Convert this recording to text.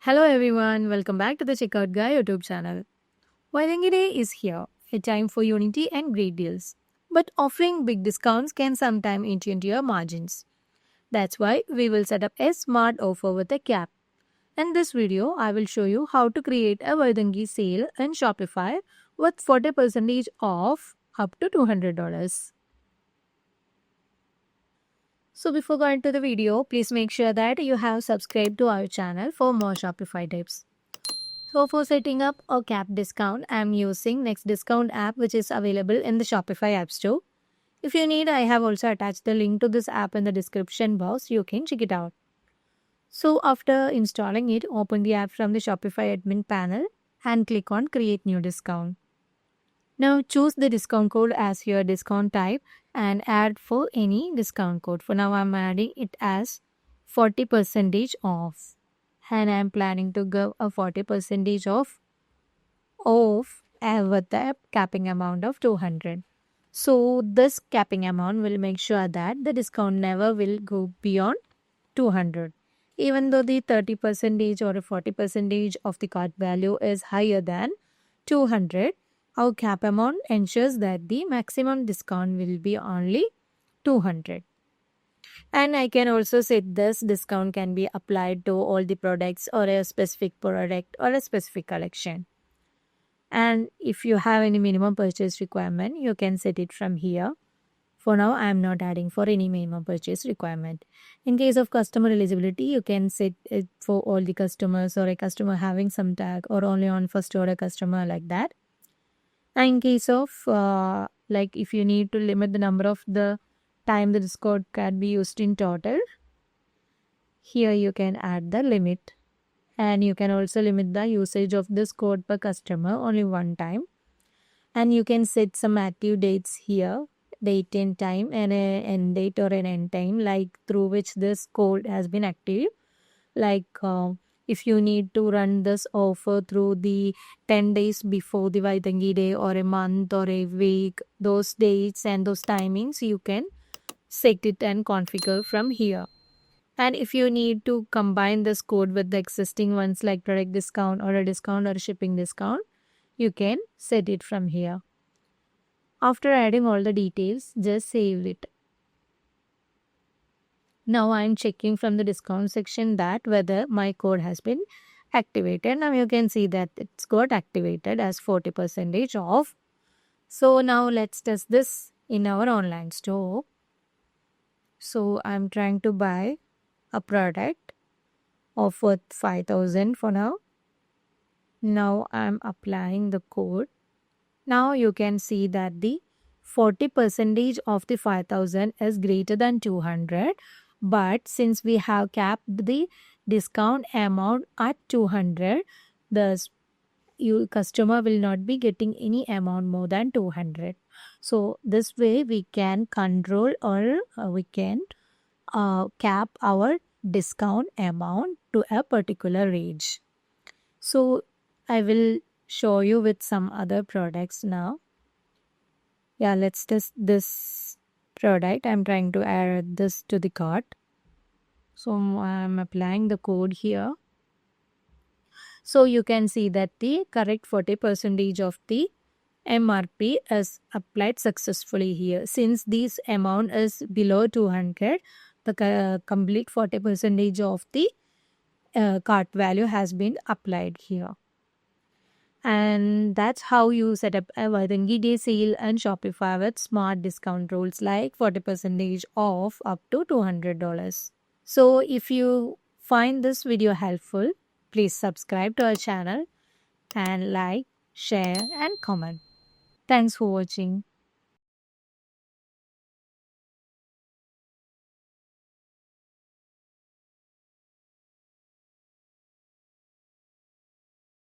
Hello everyone, welcome back to the Checkout Guy YouTube channel. Waitangi Day is here, a time for unity and great deals. But offering big discounts can sometimes eat into your margins. That's why we will set up a smart offer with a cap. In this video, I will show you how to create a Waitangi sale in Shopify with 40% off up to $200. So before going to the video, please make sure that you have subscribed to our channel for more Shopify tips. So for setting up a cap discount, I am using Next Discount app which is available in the Shopify App Store. If you need, I have also attached the link to this app in the description box. You can check it out. So after installing it, open the app from the Shopify admin panel and click on Create New Discount. Now choose the discount code as your discount type and add for any discount code. For now, I'm adding it as 40% off. And I'm planning to give a 40% off with the capping amount of 200. So this capping amount will make sure that the discount never will go beyond 200. Even though the 30% or a 40% of the cart value is higher than 200, our cap amount ensures that the maximum discount will be only 200. And I can also set this discount can be applied to all the products or a specific product or a specific collection. And if you have any minimum purchase requirement, you can set it from here. For now, I am not adding for any minimum purchase requirement. In case of customer eligibility, you can set it for all the customers or a customer having some tag or only on first order customer like that. And in case of like if you need to limit the number of the time the discount can be used in total, here you can add the limit. And you can also limit the usage of this code per customer only one time. And you can set some active dates here, date and time, and an end date or an end time, like through which this code has been active. Like if you need to run this offer through the 10 days before the Waitangi Day or a month or a week, those dates and those timings, you can set it and configure from here. And if you need to combine this code with the existing ones like product discount or a shipping discount, you can set it from here. After adding all the details, just save it. Now I'm checking from the discount section that whether my code has been activated. Now you can see that it's got activated as 40% off. So now let's test this in our online store. So I'm trying to buy a product of worth 5,000 for now. Now I'm applying the code. Now you can see that the 40% of the 5,000 is greater than 200. But since we have capped the discount amount at 200, the customer will not be getting any amount more than 200. So this way we can control or we can cap our discount amount to a particular range. So I will show you with some other products now. Yeah, let's test this product. I'm trying to add this to the cart. So I'm applying the code here. So you can see that the correct 40% of the MRP is applied successfully here. Since this amount is below 200, the complete 40% of the cart value has been applied here. And that's how you set up a Waitangi Day sale and Shopify with smart discount rules like 40% off up to $200. So if you find this video helpful, please subscribe to our channel and like, share and comment. Thanks for watching.